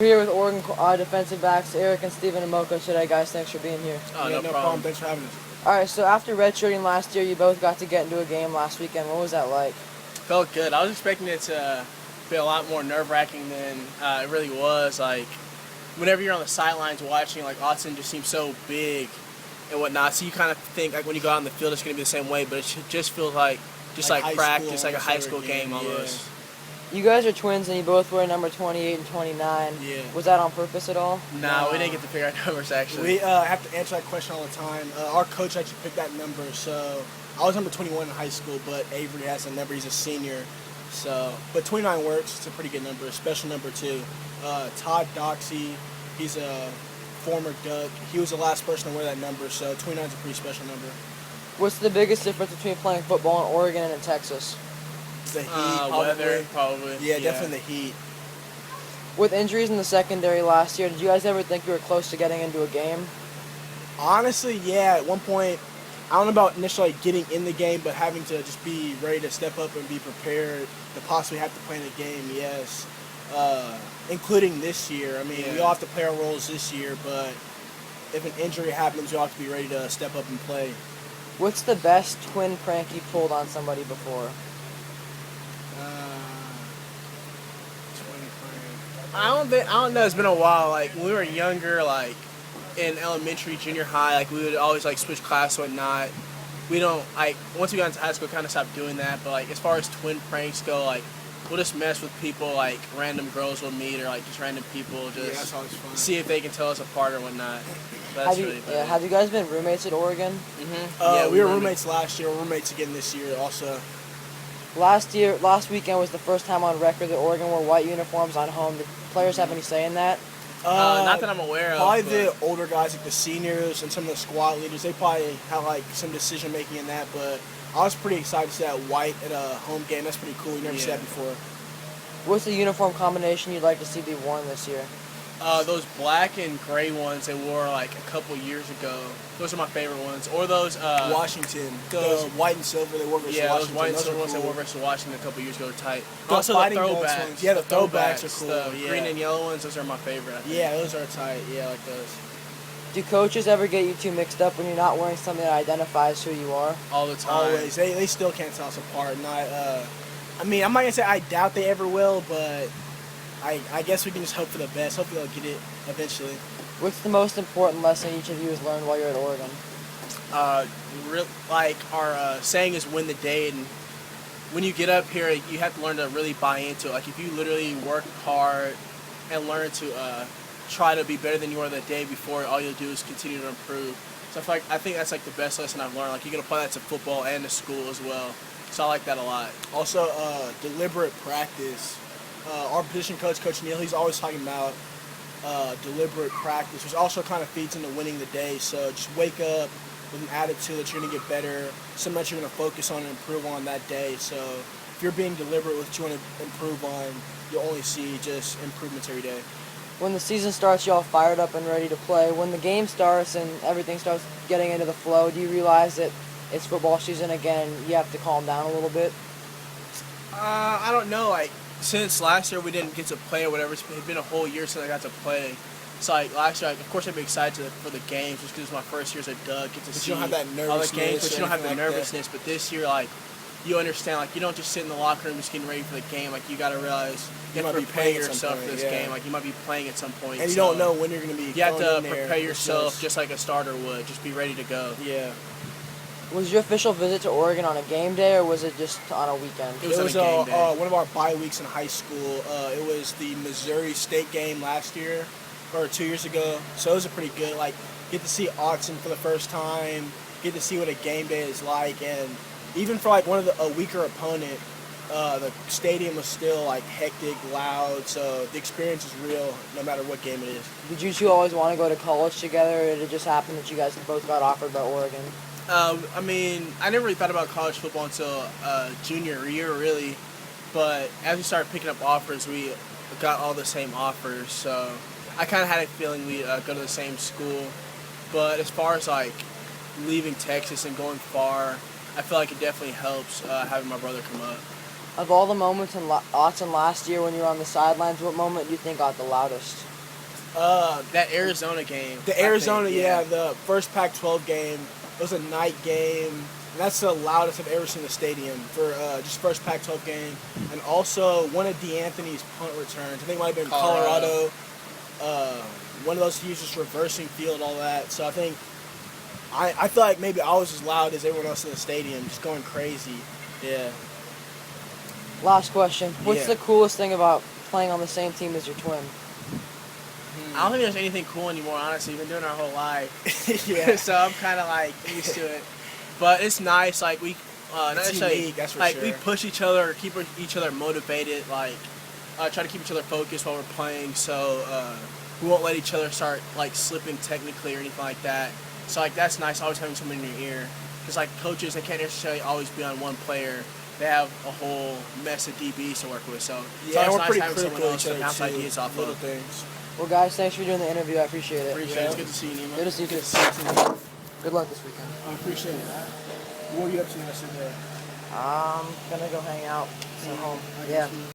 We're here with Oregon defensive backs Eric and Stephen Amoako today, guys. Thanks for being here. Oh, no problem. Thanks for having us. All right, so after redshirting last year, you both got to get into a game last weekend. What was that like? Felt good. I was expecting it to be a lot more nerve-wracking than it really was. Like, whenever you're on the sidelines watching, like, Austin just seems so big and whatnot. So you kind of think, like, when you go out on the field, it's going to be the same way. But it just feels like practice, like a high school game almost. Yeah. You guys are twins, and you both wear number 28 and 29. Yeah. Was that on purpose at all? No, we didn't get to pick our numbers, actually. We have to answer that question all the time. Our coach actually picked that number, so I was number 21 in high school, but Avery has a number. He's a senior. But 29 works. It's a pretty good number, a special number, too. Todd Doxey, he's a former Duck. He was the last person to wear that number, so 29 is a pretty special number. What's the biggest difference between playing football in Oregon and in Texas? The heat, weather, probably. Yeah, definitely the heat. With injuries in the secondary last year, did you guys ever think you were close to getting into a game? Honestly, yeah. At one point, I don't know about initially getting in the game, but having to just be ready to step up and be prepared to possibly have to play in a game, yes. Including this year. I mean, we all have to play our roles this year, but if an injury happens, we all have to be ready to step up and play. What's the best twin prank you pulled on somebody before? I don't know. It's been a while. Like, when we were younger, like, in elementary, junior high, like, we would always, like, switch class and whatnot. We don't, like, once we got into high school, kind of stopped doing that. But, like, as far as twin pranks go, like, we'll just mess with people, like, random girls we'll meet or, like, just random people, just that's always fun. See if they can tell us apart or whatnot. That's really fun. Have you guys been roommates at Oregon? Mm-hmm. Yeah, we were roommates last year. We're roommates again this year also. Last weekend was the first time on record that Oregon wore white uniforms on home. Did players have any say in that? Not that I'm aware of. Probably the older guys, like the seniors and some of the squad leaders, they probably had like some decision making in that. But I was pretty excited to see that white at a home game. That's pretty cool. You never see that before. What's the uniform combination you'd like to see be worn this year? Those black and gray ones they wore like a couple years ago. Those are my favorite ones. Or those Washington. Those white and silver they wore versus Washington. Yeah, those white and silver ones they wore versus Washington a couple years ago are tight. The also the throwbacks. Ones. Yeah, the throwbacks are cool. The green and yellow ones, those are my favorite. Yeah, those are tight. Yeah, I like those. Do coaches ever get you two mixed up when you're not wearing something that identifies who you are? All the time. Always. They still can't tell us apart. I mean, I'm not going to say I doubt they ever will, but I guess we can just hope for the best. Hopefully they'll get it eventually. What's the most important lesson each of you has learned while you're at Oregon? Our saying is win the day, and when you get up here, you have to learn to really buy into it. Like, if you literally work hard and learn to try to be better than you were the day before, all you'll do is continue to improve. So I think that's like the best lesson I've learned. Like, you can apply that to football and to school as well. So I like that a lot. Also, deliberate practice. Our position coach, Coach Neal, he's always talking about deliberate practice, which also kind of feeds into winning the day. So just wake up with an attitude that you're going to get better, something that you're going to focus on and improve on that day. So if you're being deliberate with what you want to improve on, you'll only see just improvements every day. When the season starts, y'all fired up and ready to play. When the game starts and everything starts getting into the flow, do you realize that it's football season again and you have to calm down a little bit? I don't know. Like, since last year we didn't get to play or whatever, it's been a whole year since I got to play. So like last year, of course I'd be excited for the games just because it's my first year as a Duck. Get to see you don't have that all the games, but you don't have the like nervousness. But this year, like, you understand, like, you don't just sit in the locker room just getting ready for the game. Like, you got to realize you have to prepare yourself for this game. Like, you might be playing at some point. And you don't know when you're going to be. You have to prepare yourself just like a starter would. Just be ready to go. Yeah. Was your official visit to Oregon on a game day, or was it just on a weekend? It was on a game day. One of our bye weeks in high school. It was the Missouri State game last year, or 2 years ago. So it was a pretty good, like, get to see Autzen for the first time, get to see what a game day is like, and even for, like, a weaker opponent, the stadium was still, like, hectic, loud, so the experience is real no matter what game it is. Did you two always want to go to college together, or did it just happen that you guys both got offered by Oregon? I mean, I never really thought about college football until junior year, really. But as we started picking up offers, we got all the same offers. So I kind of had a feeling we'd go to the same school. But as far as, like, leaving Texas and going far, I feel like it definitely helps having my brother come up. Of all the moments in Autzen last year when you were on the sidelines, what moment do you think got the loudest? That Arizona game. The Arizona, the first Pac-12 game. It was a night game. And that's the loudest I've ever seen the stadium for just first Pac-12 game. And also one of DeAnthony's punt returns. I think it might have been Colorado. One of those, he was just reversing field, all that. So I think, I feel like maybe I was as loud as everyone else in the stadium, just going crazy. Yeah. Last question. What's Yeah. the coolest thing about playing on the same team as your twin? I don't think there's anything cool anymore, honestly. We've been doing it our whole life. Yeah. So I'm kind of like used to it. But it's nice. Like we, not It's necessarily, unique, that's for like sure. we push each other, or keep each other motivated. Like try to keep each other focused while we're playing. So we won't let each other start like slipping technically or anything like that. So like that's nice. Always having someone in your ear. Because like coaches, they can't necessarily always be on one player. They have a whole mess of DBs to work with. So it's Yeah, and always we're nice pretty having someone critical of else each to other bounce too. ideas off Little of. things. Well, guys, thanks for doing the interview. I appreciate it. Appreciate it. It's good to see you, Nima. Good to see you. Good to see you too. Good luck this weekend. I appreciate it. What are you up to the rest of the day? I'm gonna go hang out, see home. I Yeah. guess you-